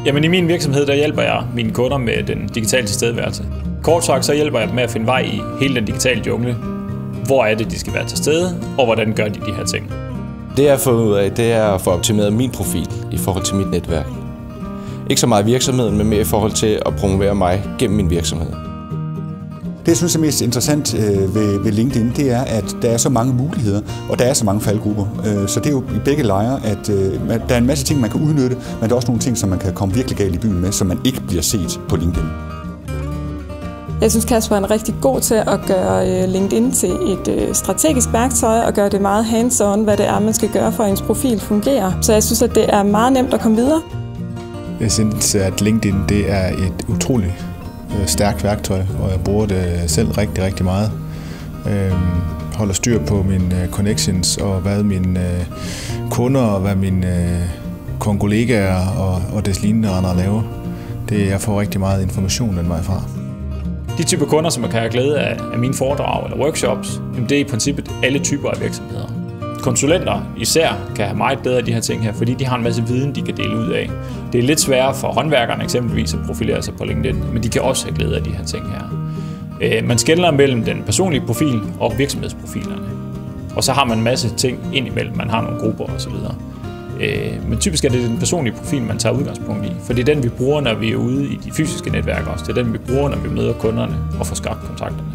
Jamen i min virksomhed, der hjælper jeg mine kunder med den digitale tilstedeværelse. Kort sagt, så hjælper jeg dem med at finde vej i hele den digitale jungle. Hvor er det, de skal være til stede, og hvordan gør de her ting? Det jeg har fundet ud af, det er at få optimeret min profil i forhold til mit netværk. Ikke så meget virksomheden, men mere i forhold til at promovere mig gennem min virksomhed. Det, jeg synes er mest interessant ved LinkedIn, det er, at der er så mange muligheder, og der er så mange faldgrupper. Så det er jo i begge lejre, at der er en masse ting, man kan udnytte, men der er også nogle ting, som man kan komme virkelig galt i byen med, som man ikke bliver set på LinkedIn. Jeg synes, Kasper er rigtig god til at gøre LinkedIn til et strategisk værktøj og gøre det meget hands-on, hvad det er, man skal gøre for, at ens profil fungerer. Så jeg synes, at det er meget nemt at komme videre. Jeg synes, at LinkedIn det er et utroligt stærkt værktøj, og jeg bruger det selv rigtig, rigtig meget. Holder styr på mine connections og hvad mine kunder og hvad mine kollegaer og des lignende andre laver. Jeg får rigtig meget information den vej fra. De typer kunder, som kan have glæde af mine foredrag eller workshops, det er i princippet alle typer af virksomheder. Konsulenter især kan have meget glæde af de her ting her, fordi de har en masse viden, de kan dele ud af. Det er lidt sværere for håndværkerne eksempelvis at profilere sig på LinkedIn, men de kan også have glæde af de her ting her. Man skelner mellem den personlige profil og virksomhedsprofilerne. Og så har man en masse ting indimellem. Man har nogle grupper osv. Men typisk er det den personlige profil, man tager udgangspunkt i. For det er den, vi bruger, når vi er ude i de fysiske netværk også. Det er den, vi bruger, når vi møder kunderne og får skabt kontakterne.